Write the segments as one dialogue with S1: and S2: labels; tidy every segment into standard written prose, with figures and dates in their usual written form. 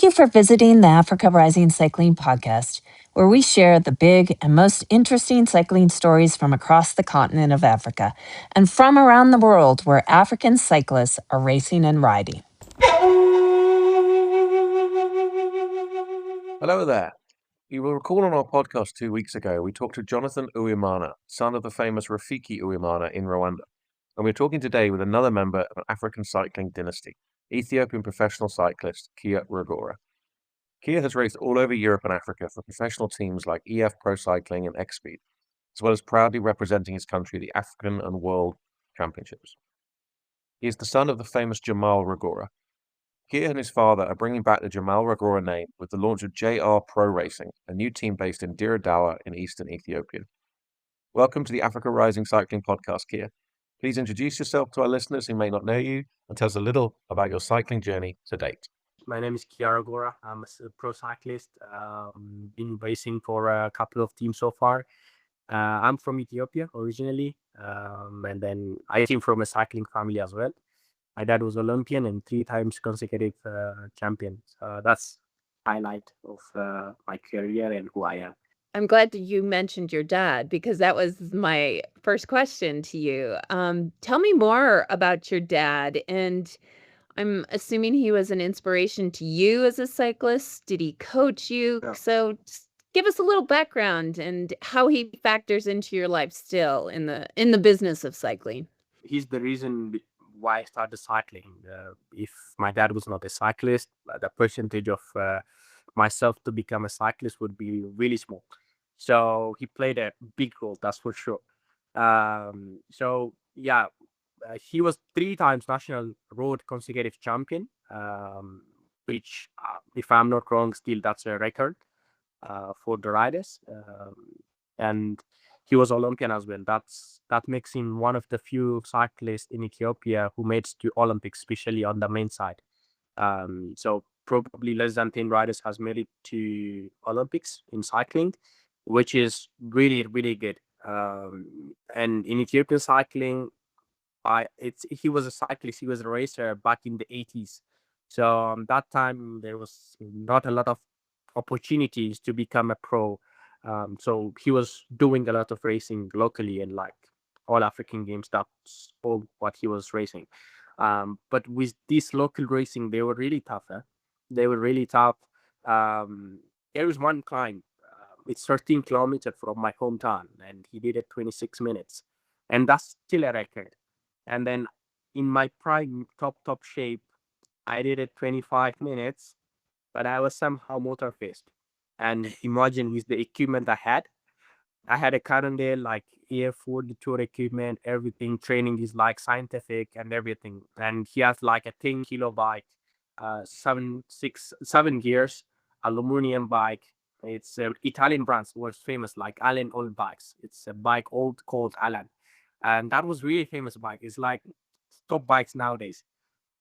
S1: you for visiting the Africa Rising Cycling Podcast, where we share the big and most interesting cycling stories from across the continent of Africa and from around the world where African cyclists are racing and riding.
S2: Hello there. You will recall on our podcast 2 weeks ago, we talked to Jonathan Uwimana, son of the famous Rafiki Uwimana in Rwanda. And we're talking today with another member of an African cycling dynasty, Ethiopian professional cyclist Kiya Rogora. Kiya has raced all over Europe and Africa for professional teams like EF Pro Cycling and X-Speed, as well as proudly representing his country at the African and World Championships. He is the son of the famous Jamal Rogora. Kiya and his father are bringing back the Jamal Rogora name with the launch of JR Pro Racing, a new team based in Dire Dawa in eastern Ethiopia. Welcome to the Africa Rising Cycling Podcast, Kiya. Please introduce yourself to our listeners who may not know you and tell us a little about your cycling journey to date.
S3: My name is Kiya Rogora. I'm a pro cyclist. Been racing for a couple of teams so far. I'm from Ethiopia originally, and then I came from a cycling family as well. My dad was Olympian and 3 times consecutive champion. So that's highlight of my career and who I am.
S4: I'm glad that you mentioned your dad because that was my first question to you. Tell me more about your dad, and I'm assuming he was an inspiration to you as a cyclist. Did he coach you?
S3: Yeah.
S4: So just give us a little background and how he factors into your life still in the business of cycling.
S3: He's the reason why I started cycling. If my dad was not a cyclist, the percentage of myself to become a cyclist would be really small. So he played a big role, that's for sure. He was 3 times national road consecutive champion, which, if I'm not wrong, still that's a record for the riders. And he was Olympian as well. That makes him one of the few cyclists in Ethiopia who made it to Olympics, especially on the men's side. So probably less than 10 riders has made it to Olympics in cycling, which is really, really good. And in Ethiopian cycling, he was a cyclist, he was a racer back in the 80s. So that time there was not a lot of opportunities to become a pro. So he was doing a lot of racing locally and like all African games, that's all what he was racing. But with this local racing, they were really tough. They were really tough. There was one climb. It's 13 kilometers from my hometown, and he did it 26 minutes. And that's still a record. And then in my prime top shape, I did it 25 minutes, but I was somehow motor faced. And imagine with the equipment I had a Cannondale, like AF4, tour equipment, everything. Training is like scientific and everything. And he has like a 10 kilo bike, 7 gears, aluminum bike. It's Italian brands was famous, like Allen old bikes. It's a bike old called Allen. And that was really famous bike. It's like top bikes nowadays.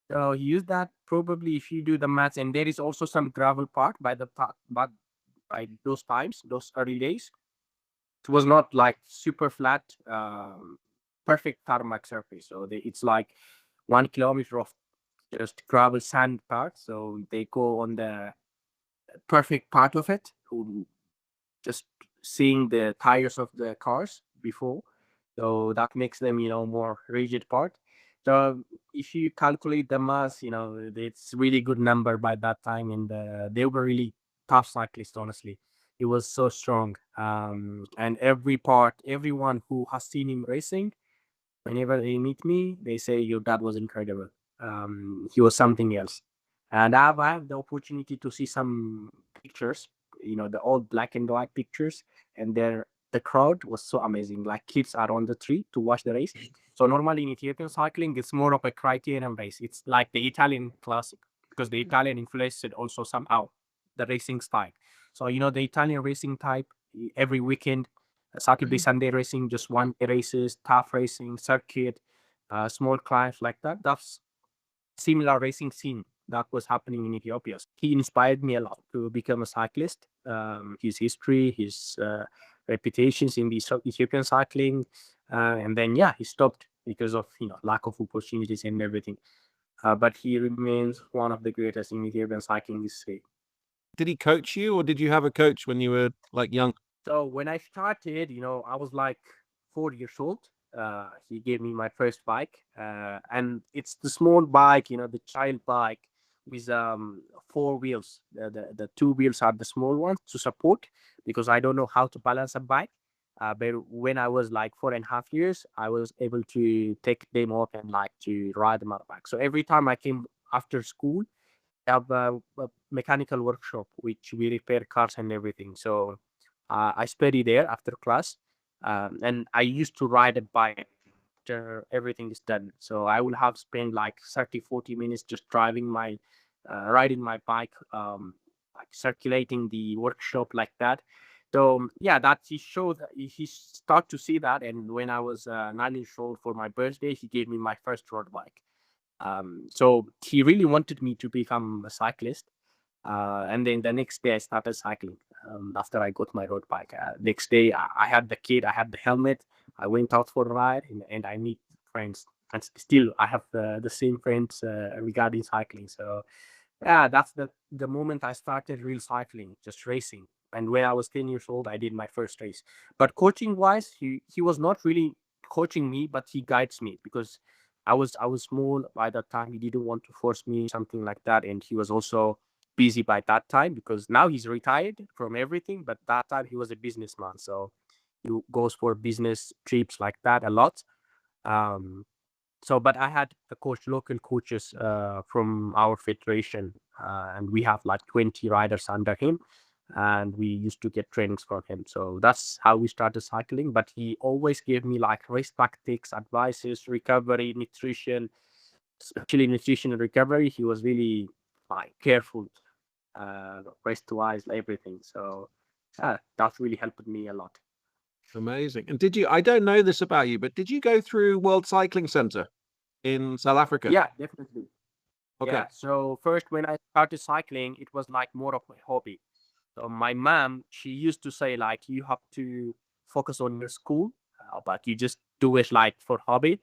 S3: So he used that probably if you do the maths. And there is also some gravel part by those times, those early days. It was not like super flat, perfect tarmac surface. So it's like 1 kilometer of just gravel sand part. So they go on the perfect part of it, just seeing the tires of the cars before. So that makes them, more rigid part. So if you calculate the mass, it's really good number by that time. And they were really tough cyclists, honestly. He was so strong. And everyone who has seen him racing, whenever they meet me, they say your dad was incredible. He was something else. And I have the opportunity to see some pictures, the old black and white pictures, and the crowd was so amazing. Like kids are on the tree to watch the race. So normally in Ethiopian cycling, it's more of a criterium race. It's like the Italian classic because the Italian influenced it also somehow the racing style. So the Italian racing type every weekend, Saturday, Sunday racing, just 1 races, tough racing, circuit, small climbs like that. That's similar racing scene that was happening in Ethiopia. He inspired me a lot to become a cyclist. His history, his reputations in the Ethiopian cycling, and then he stopped because of lack of opportunities and everything. But he remains one of the greatest in Ethiopian cycling history.
S2: did he coach you, or did you have a coach when you were like young?
S3: So when I started, I was like 4 years old. He gave me my first bike, and it's the small bike, the child bike with 4 wheels. The two wheels are the small ones to support because I don't know how to balance a bike. But when I was like 4.5 years, I was able to take them off and like to ride them on a bike. So every time I came after school, I have a mechanical workshop which we repair cars and everything. So I study there after class, and I used to ride a bike after everything is done. So I will have spent like 30, 40 minutes just riding my bike, like circulating the workshop like that. So yeah, that he showed, he start to see that. And when I was 9 years old for my birthday, he gave me my first road bike. So he really wanted me to become a cyclist. And then the next day I started cycling after I got my road bike. Next day I had the kit, I had the helmet. I went out for a ride and I meet friends. And still I have the same friends regarding cycling. So yeah, that's the moment I started real cycling, just racing. And when I was 10 years old, I did my first race. But coaching wise, he was not really coaching me, but he guides me because I was small by that time. He didn't want to force me something like that, and he was also busy by that time because now he's retired from everything. But that time he was a businessman, so he goes for business trips like that a lot. Um, but I had local coaches from our federation, and we have like 20 riders under him, and we used to get trainings from him. So that's how we started cycling. But he always gave me like race tactics, advices, recovery, nutrition, especially nutrition and recovery. He was really like careful, rest wise, everything. So yeah, that really helped me a lot.
S2: Amazing. And I don't know this about you, but did you go through World Cycling Center in South Africa?
S3: Yeah, definitely.
S2: Okay.
S3: Yeah. So first, when I started cycling, it was like more of a hobby. So my mom, she used to say like, you have to focus on your school, but you just do it like for hobby.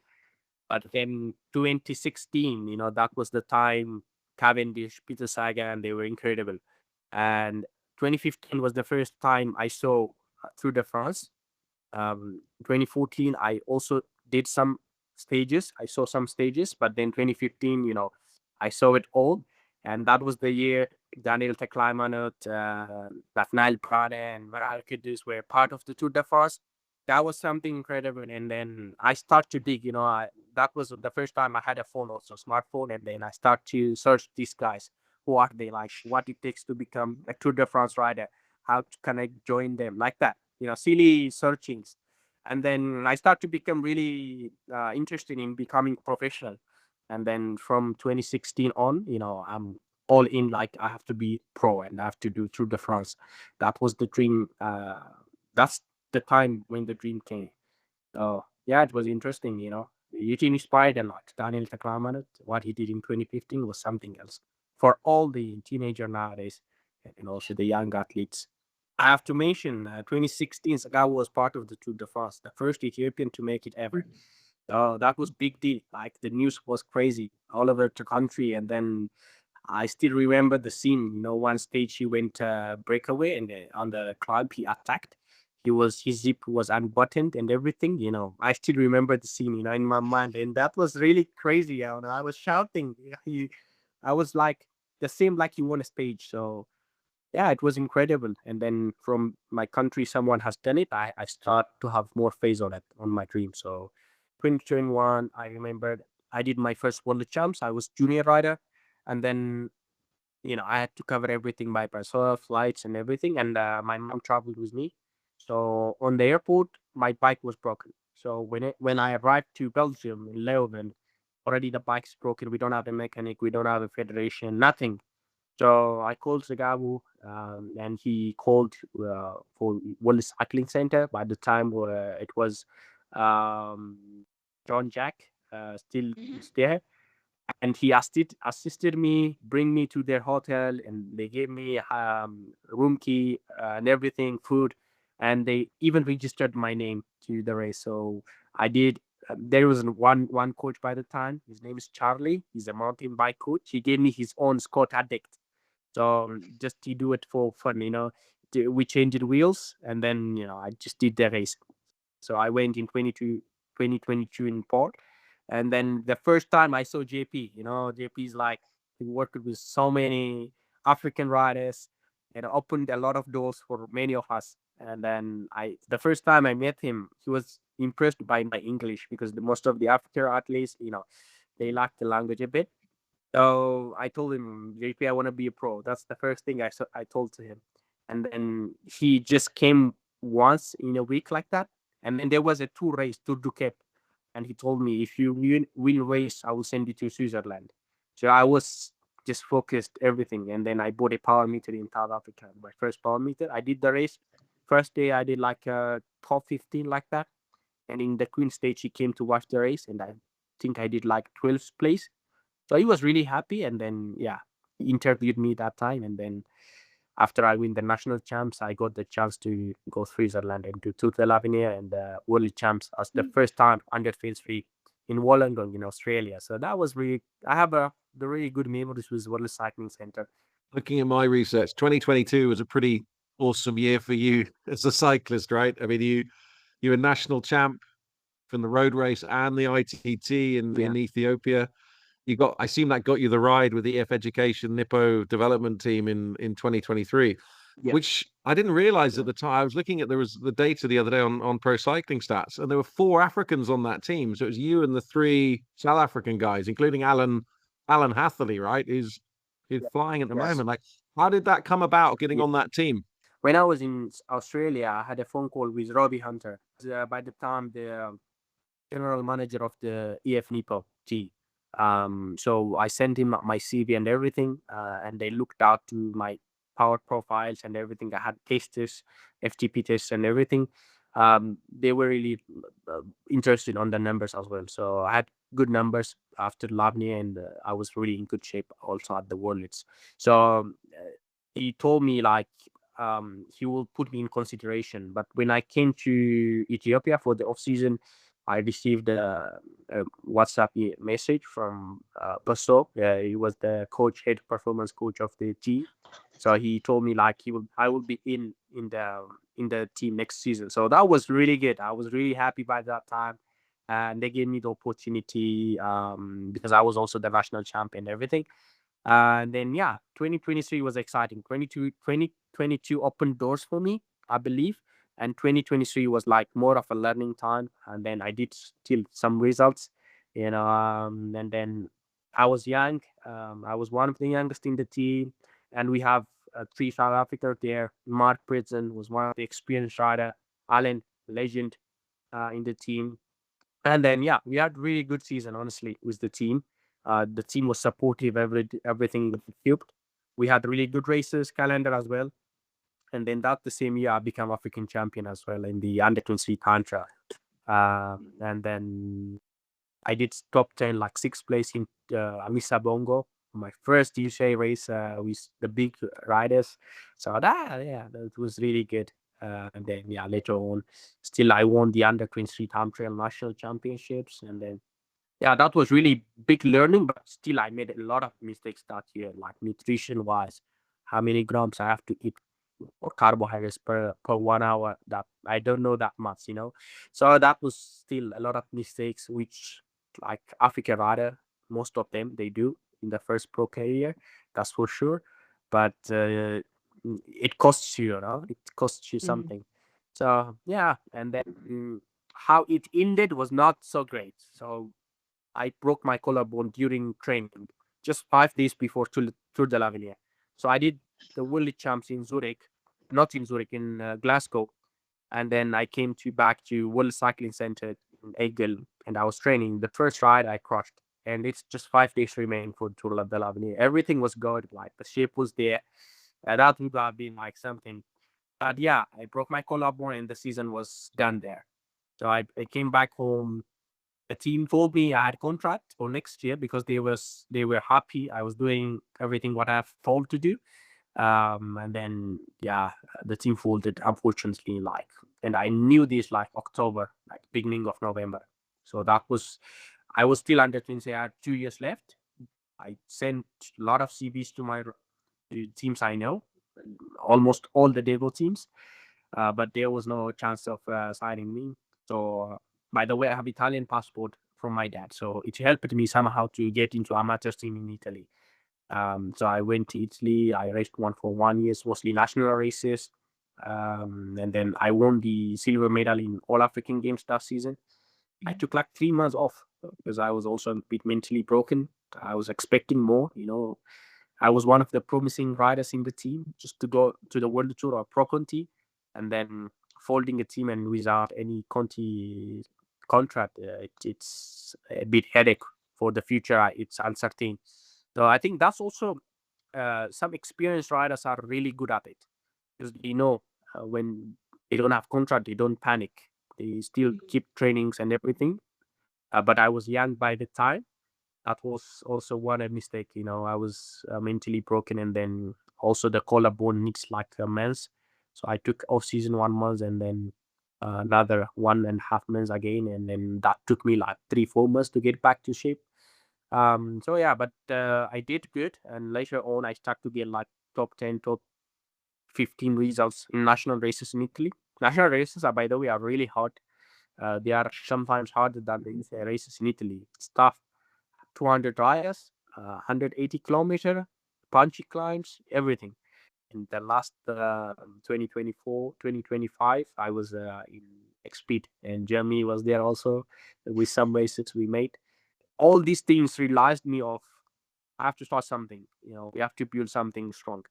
S3: But then 2016, that was the time Cavendish, Peter Sagan, they were incredible. And 2015 was the first time I saw Tour de France. 2014, I also did some stages. I saw some stages, but then 2015, I saw it all. And that was the year Daniel Teclimanot, Nathaniel Prade, and Maralkidis were part of the Tour de France. That was something incredible. And then I start to dig, that was the first time I had a phone, also smartphone. And then I start to search these guys. Who are they, like what it takes to become a Tour de France rider? How can I join them? Like that, silly searchings. And then I start to become really interested in becoming professional. And then from 2016 on, I'm all in, like I have to be pro and I have to do Tour de France. That was the dream. That's the time when the dream came. So yeah, it was interesting, Eugene inspired a lot. Daniel Taklamanat, what he did in 2015 was something else for all the teenager nowadays and also the young athletes. I have to mention 2016, Sagawa was part of the Tour de France, the first Ethiopian to make it ever. That was big deal. Like the news was crazy all over the country. And then I still remember the scene. One stage he went breakaway and on the club he attacked. His zip was unbuttoned and everything. I still remember the scene. In my mind, and that was really crazy. I was shouting. I was like the same like he won a stage. So yeah, it was incredible. And then from my country, someone has done it. I start to have more faith on my dream. So 2021, I remembered I did my first World Champs. I was junior rider. And then, I had to cover everything by myself, flights and everything. And my mom traveled with me. So on the airport, my bike was broken. So when I arrived to Belgium in Leuven, already the bike's broken. We don't have a mechanic. We don't have a federation, nothing. So I called Zagabu, and he called for World Cycling Center. By the time it was um, John Jack, still is there, and he assisted me, bring me to their hotel, and they gave me room key and everything, food, and they even registered my name to the race. So I did. There was one coach by the time. His name is Charlie. He's a mountain bike coach. He gave me his own Scott Addict. So just to do it for fun, we changed wheels, and then I just did the race. So I went in 2022 in Port, and then the first time I saw JP, JP's like he worked with so many African riders and opened a lot of doors for many of us. And then the first time I met him, he was impressed by my English because most of the African athletes, they lack the language a bit. So I told him, JP, I want to be a pro. That's the first thing I told to him. And then he just came once in a week like that. And then there was a tour race, Tour du Cape. And he told me, if you win race, I will send you to Switzerland. So I was just focused everything. And then I bought a power meter in South Africa, my first power meter. I did the race. First day, I did like top 15 like that. And in the Queen stage, he came to watch the race. And I think I did like 12th place. So he was really happy. And then, he interviewed me that time. And then after I win the national champs, I got the chance to go to Switzerland and to Tour de l'Avenir and the world champs as the first time under phase 3 in Wollongong in Australia. So that was really, I have the really good memories with World Cycling Center.
S2: Looking at my research, 2022 was a pretty awesome year for you as a cyclist, right? I mean, you were national champ from the road race and the ITT in Ethiopia. I assume that got you the ride with the EF Education Nippo development team in 2023, which I didn't realize at the time. I was looking at, there was the data the other day on Pro Cycling Stats, and there were 4 Africans on that team. So it was you and the 3 South African guys, including Alan Hatherley, right? Who's flying at the moment. Like, how did that come about, getting on that team?
S3: When I was in Australia, I had a phone call with Robbie Hunter. By the time, the general manager of the EF Nippo team. So I sent him my CV and everything, and they looked out to my power profiles and everything. I had tests, FTP tests and everything. They were really interested on the numbers as well. So I had good numbers after Labnia, and I was really in good shape also at the Worlds. So he told me like he will put me in consideration. But when I came to Ethiopia for the off season, I received a WhatsApp message from Basso. He was the head performance coach of the team. So he told me like I will be in the team next season. So that was really good. I was really happy by that time, and they gave me the opportunity because I was also the national champion and everything. And then 2023 was exciting. 2022 opened doors for me, I believe. And 2023 was like more of a learning time. And then I did still some results, and then I was young. I was one of the youngest in the team. And we have 3 South Africans there. Mark Pridson was one of the experienced rider. Alan, legend in the team. And then, we had really good season, honestly, with the team. The team was supportive, everything was equipped. We had really good races calendar as well. And then that the same year, I became African champion as well in the under 23 Tantra. And then I did top 10, like 6th place in Amisa Bongo, my first USA race with the big riders. So that was really good. And then later on, still I won the under 23 time trail national championships. And then that was really big learning, but still I made a lot of mistakes that year, like nutrition wise, how many grams I have to eat or carbohydrates per 1 hour. That I don't know that much, So that was still a lot of mistakes, which like Africa rider, most of them they do in the first pro career, that's for sure. But it costs you, it costs you something. So and then how it ended was not so great. So I broke my collarbone during training, just 5 days before Tour de l'Avenir. So I did the World Champs in Zurich, not in Zurich, in Glasgow. And then I came back to World Cycling Center in Eagle, and I was training. The first ride I crushed, and it's just 5 days remaining for Tour de l'Avenir. Everything was good, like the shape was there. That would have been like something. But I broke my collarbone, and the season was done there. So I came back home. The team told me I had contract for next year because they were happy I was doing everything what I've told to do. And then the team folded, unfortunately, and I knew this like October, like beginning of November. So I was still under 20. I had 2 years left. I sent a lot of CVs to my to teams I know, almost all the Devo teams, but there was no chance of signing me. So, by the way, I have Italian passport from my dad, so it helped me somehow to get into amateur team in Italy. So I went to Italy. I raced one for 1 year, mostly national races, and then I won the silver medal in All African Games that season. I took like 3 months off because I was also a bit mentally broken. I was expecting more, I was one of the promising riders in the team just to go to the World Tour or Pro Conti, and then folding a team and without any Conti contract, it's a bit headache for the future. It's uncertain. So I think that's also some experienced riders are really good at it because they know when they don't have contract, they don't panic. They still keep trainings and everything. But I was young by the time. That was also one a mistake. I was mentally broken, and then also the collarbone needs like a month. So I took off season 1 month, and then another 1.5 months again, and then that took me like 3-4 months to get back to shape. So yeah, but I did good, and later on I start to get like top 10, top 15 results in national races in Italy. National races are, by the way, are really hard. They are sometimes harder than the races in Italy. It's tough. 200 riders, 180 kilometer, punchy climbs, everything. In the last 2024, 2025, I was in X-Speed, and Jeremy was there also with some races we made. All these things realized me of I have to start something. We have to build something strong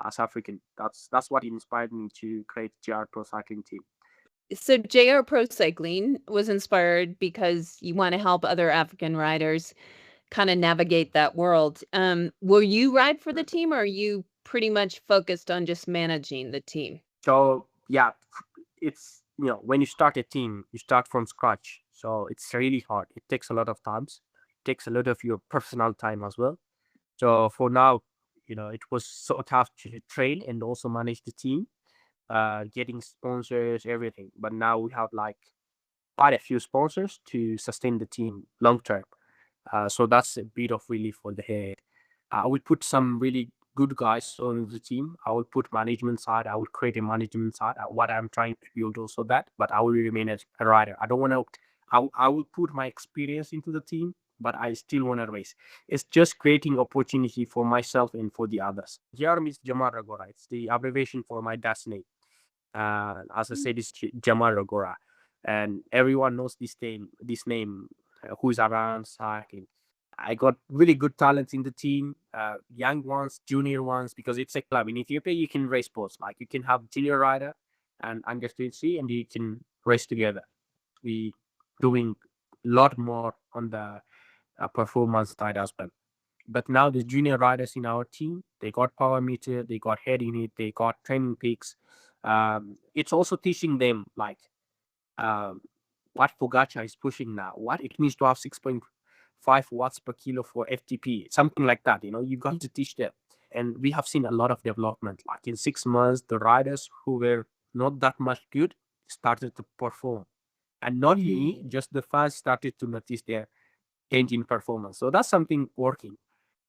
S3: as African. That's what inspired me to create JR Pro Cycling Team.
S4: So JR Pro Cycling was inspired because you wanna help other African riders kinda navigate that world. Will you ride for the team, or are you pretty much focused on just managing the team?
S3: So yeah, it's when you start a team, you start from scratch. So it's really hard. It takes a lot of times. It takes a lot of your personal time as well. So for now, it was so tough to train and also manage the team, getting sponsors, everything. But now we have like quite a few sponsors to sustain the team long term. So that's a bit of relief for the head. I would put some really good guys on the team. I will put management side. I will create a management side. What I'm trying to build also that, but I will remain as a rider. I don't want to. I will put my experience into the team, but I still want to race. It's just creating opportunity for myself and for the others. JR means Jamal Rogora. It's the abbreviation for my dad's name. As I said, it's Jamal Rogora, and everyone knows this name. Who's around cycling. I got really good talent in the team, young ones, junior ones, because it's a club in Ethiopia. You can race both. Like you can have junior rider and under 23, and you can race together. We doing a lot more on the performance side as well. But now the junior riders in our team, they got power meter, they got head unit, they got training peaks. It's also teaching them like what Pogacar is pushing now, what it means to have 6.5 watts per kilo for FTP, something like that. You got to teach them. And we have seen a lot of development. Like in 6 months, the riders who were not that much good started to perform. And not me, just the fans started to notice their change in performance. So that's something working.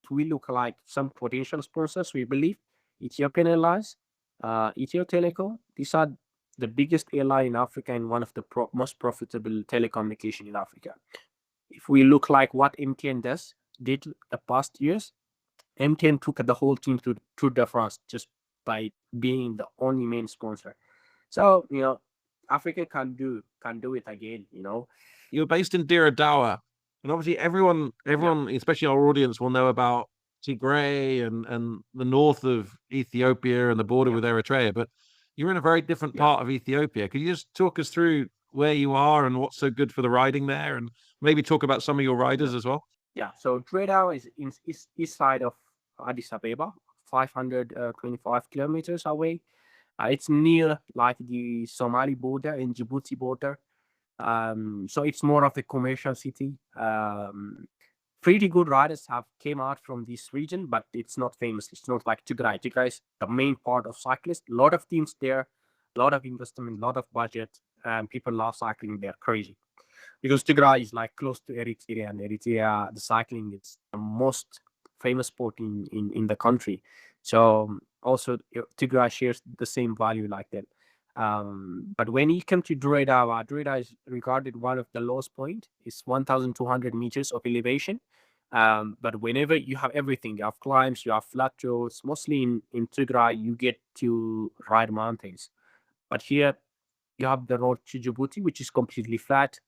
S3: We look like some potential sponsors, we believe. Ethiopian Airlines, Ethio Telecom, these are the biggest airline in Africa and one of the most profitable telecommunication in Africa. If we look like what MTN did the past years, MTN took the whole team to Tour de France just by being the only main sponsor. So Africa can do it again.
S2: You're based in Dire Dawa, and obviously everyone, especially our audience, will know about Tigray and the north of Ethiopia and the border with Eritrea. But you're in a very different part of Ethiopia. Could you just talk us through where you are and what's so good for the riding there, and maybe talk about some of your riders as well?
S3: Yeah, so Dire Dawa is in east side of Addis Ababa, 525 kilometers away. It's near like the Somali border and Djibouti border. So it's more of a commercial city. Pretty good riders have came out from this region, but it's not famous. It's not like Tigray. Tigray is the main part of cyclists. A lot of teams there, a lot of investment, a lot of budget, and people love cycling there crazy. Because Tigray is like close to Eritrea, and Eritrea, the cycling is the most famous sport in the country. So also Tigray shares the same value like that. But when you come to Dire Dawa, Dire Dawa is regarded one of the lowest point. It's 1,200 meters of elevation. But whenever you have everything, you have climbs, you have flat roads. Mostly in Tigray, you get to ride mountains. But here you have the road to Djibouti, which is completely flat,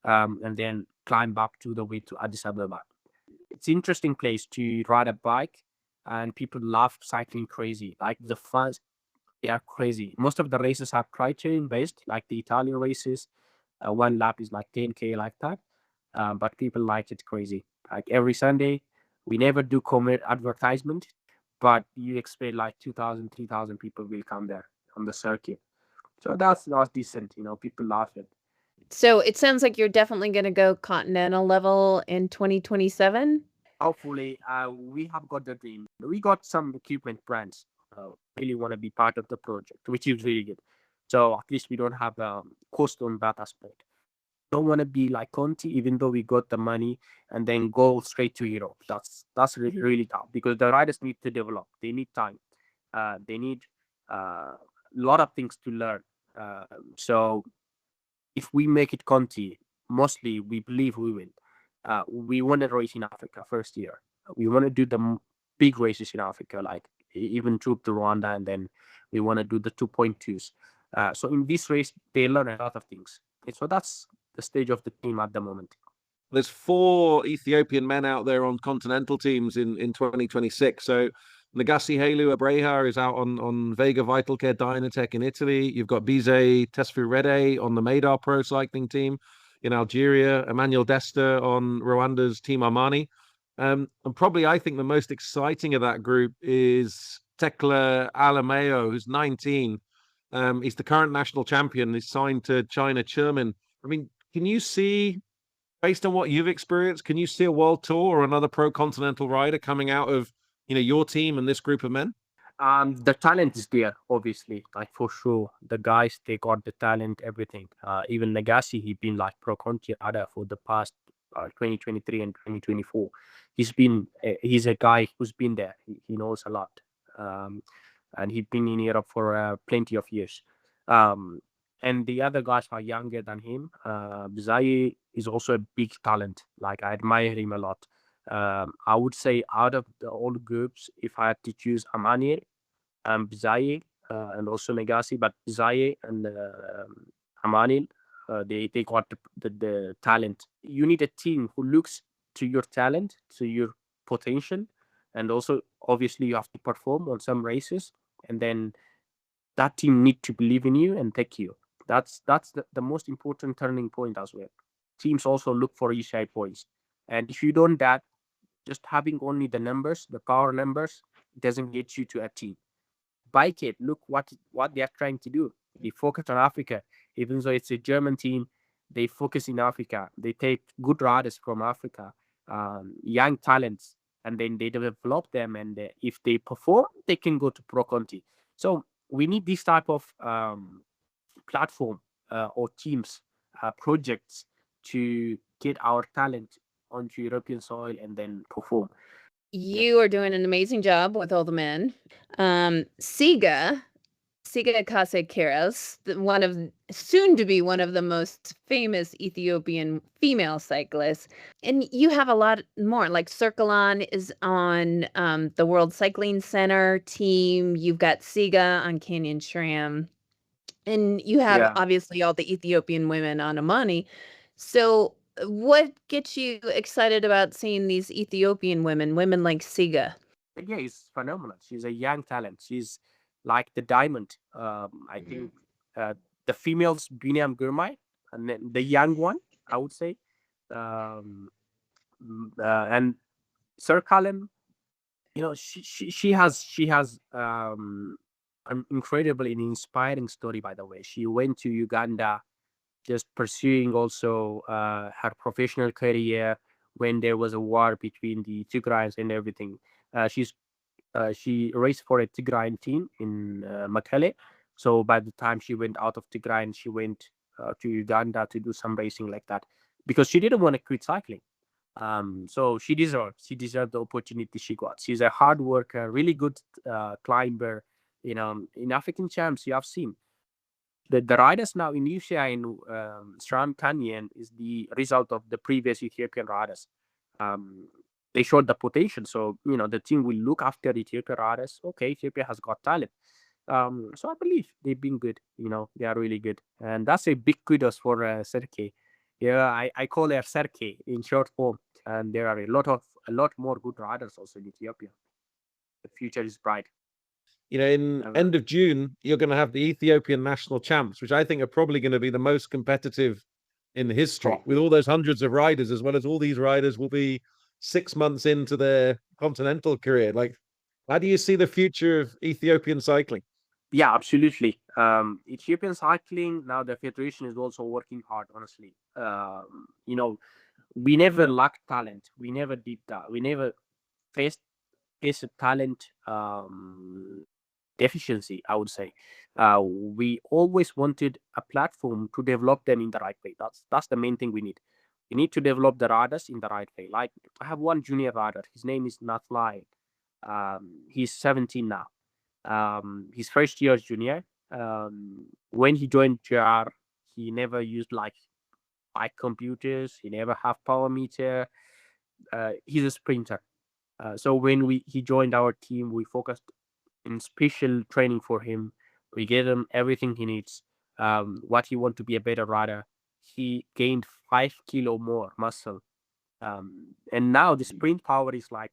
S3: and then climb back to the way to Addis Ababa. It's an interesting place to ride a bike, and people love cycling crazy. Like the fans, they are crazy. Most of the races are criterion based, like the Italian races. One lap is like 10K, like that. But people like it crazy. Like every Sunday, we never do advertisement, but you expect like 2,000, 3,000 people will come there on the circuit. So that's decent. People laugh it.
S4: So it sounds like you're definitely going to go continental level in 2027.
S3: Hopefully, we have got the dream. We got some equipment brands really want to be part of the project, which is really good. So at least we don't have cost on that aspect. Don't want to be like Conti, even though we got the money and then go straight to Europe. That's really, really tough because the riders need to develop. They need time. They need a lot of things to learn. So if we make it Conti, mostly we believe we will. We want to race in Africa first year. We want to do the big races in Africa, like even troop to Rwanda, and then we want to do the 2.2s. So in this race, they learn a lot of things. So that's the stage of the team at the moment.
S2: There's 4 Ethiopian men out there on continental teams in 2026. So Nagasi Helu Abreha is out on Vega Vitalcare Dynatech in Italy. You've got Bize Tesfirede on the Madar Pro Cycling team in Algeria. Emmanuel Desta on Rwanda's Team Armani. And probably I think the most exciting of that group is Tekla Alameo, who's 19. He's the current national champion. He's signed to China Chermin. I mean, can you see, based on what you've experienced, can you see a world tour or another pro continental rider coming out of your team and this group of men?
S3: The talent is there, obviously, like for sure. The guys, they got the talent, everything. Even Nagasi, he been like pro conti rider for the past 2023 and 2024. He's a guy who's been there. He knows a lot, and he's been in Europe for plenty of years. And the other guys are younger than him. Bizaye is also a big talent. Like I admire him a lot. I would say out of the old groups, if I had to choose Amani and Bizaye and also Negasi, but Bizaye and Amani, they got the talent. You need a team who looks to your talent, to your potential, and also obviously you have to perform on some races, and then that team need to believe in you and take you. That's the most important turning point as well. Teams also look for ECI points, and if you don't that, just having only the numbers, the power numbers, doesn't get you to a team. Bike it. Look what they are trying to do. They focus on Africa, even though it's a German team. They focus in Africa. They take good riders from Africa, young talents, and then they develop them. And if they perform, they can go to Pro Conti. So we need this type of platform or teams, projects to get our talent onto European soil and then perform.
S4: You are doing an amazing job with all the men. Siga Kase Keras, soon to be one of the most famous Ethiopian female cyclists. And you have a lot more, like Circlon is on the World Cycling Center team. You've got Siga on Canyon SRAM. And you have obviously all the Ethiopian women on Amani. So what gets you excited about seeing these Ethiopian women like Siga?
S3: Yeah, it's phenomenal. She's a young talent. She's like the diamond. I think the females, Binyam Gurmai, and then the young one, I would say. And Sir Cullen, she has an incredible and inspiring story, by the way. She went to Uganda just pursuing also her professional career when there was a war between the Tigrayans and everything. She raced for a Tigrayan team in Makele. So by the time she went out of Tigray, she went to Uganda to do some racing like that because she didn't want to quit cycling. So she deserved the opportunity she got. She's a hard worker, really good climber. In African champs, you have seen the riders now in Asia in Sram Canyon is the result of the previous Ethiopian riders. They showed the potential, so the team will look after Ethiopian riders. Okay, Ethiopia has got talent. So I believe they've been good. They are really good, and that's a big kudos for Serke. Yeah, I call her Serke in short form, and there are a lot more good riders also in Ethiopia. The future is bright.
S2: In end of June, you're going to have the Ethiopian national champs, which I think are probably going to be the most competitive in history, with all those hundreds of riders, as well as all these riders will be 6 months into their continental career. Like, how do you see the future of Ethiopian cycling?
S3: Yeah, absolutely. Ethiopian cycling now, the federation is also working hard. Honestly, we never lacked talent. We never did that. We never faced a talent deficiency, I would say. We always wanted a platform to develop them in the right way. That's the main thing we need. We need to develop the riders in the right way. Like, I have one junior rider. His name is Nathlion. He's 17 now. His first year as junior. When he joined JR, he never used like bike computers. He never have power meter. He's a sprinter. So when he joined our team, we focused in special training for him. We gave him everything he needs. What he want to be a better rider. He gained 5 kilo more muscle. And now the sprint power is like,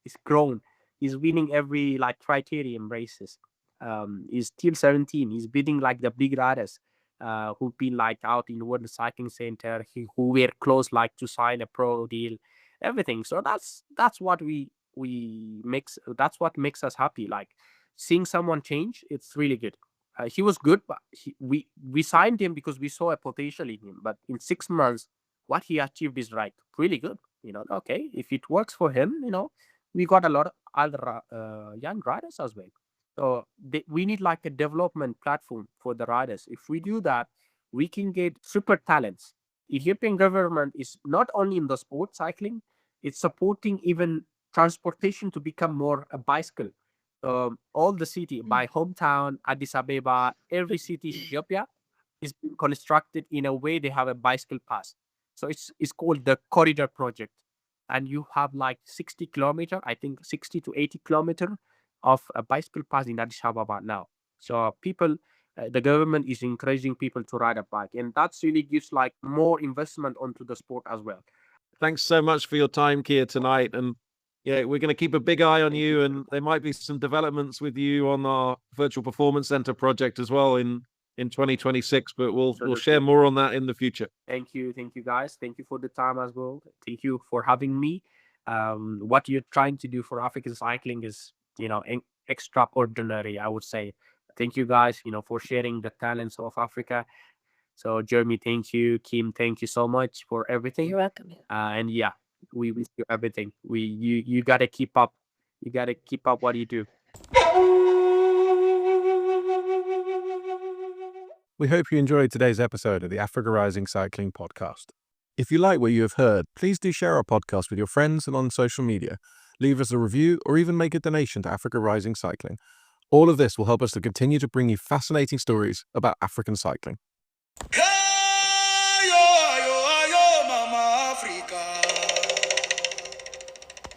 S3: it's grown. He's winning every like criterium races. He's still 17. He's beating like the big riders who've been like out in World Cycling Center, who were close like to sign a pro deal, everything. So that's what that's what makes us happy. Like, seeing someone change, it's really good. He was good, but we signed him because we saw a potential in him. But in 6 months, what he achieved is like really good. Okay, if it works for him, we got a lot of other young riders as well. So we need like a development platform for the riders. If we do that, we can get super talents. Ethiopian government is not only in the sport cycling, it's supporting even transportation to become more a bicycle. All the city, my hometown, Addis Ababa, every city in Ethiopia is constructed in a way they have a bicycle path. So it's called the corridor project. And you have like 60 kilometer, I think 60 to 80 kilometer of a bicycle path in Addis Ababa now. So people, the government is encouraging people to ride a bike, and that really gives like more investment onto the sport as well.
S2: Thanks so much for your time, Kiya, tonight. And yeah, we're going to keep a big eye on you, and there might be some developments with you on our virtual performance center project as well in 2026, but we'll share more on that in the future.
S3: Thank you guys. Thank you for the time as well. Thank you for having me. What you're trying to do for African cycling is extraordinary, I would say. Thank you guys for sharing the talents of Africa. So Jeremy, thank you. Kim, thank you so much for everything.
S4: You're welcome.
S3: And yeah, we wish you everything. You gotta keep up. You gotta keep up what you do.
S2: We hope you enjoyed today's episode of the Africa Rising Cycling Podcast. If you like what you have heard, please do share our podcast with your friends and on social media. Leave us a review or even make a donation to Africa Rising Cycling. All of this will help us to continue to bring you fascinating stories about African cycling.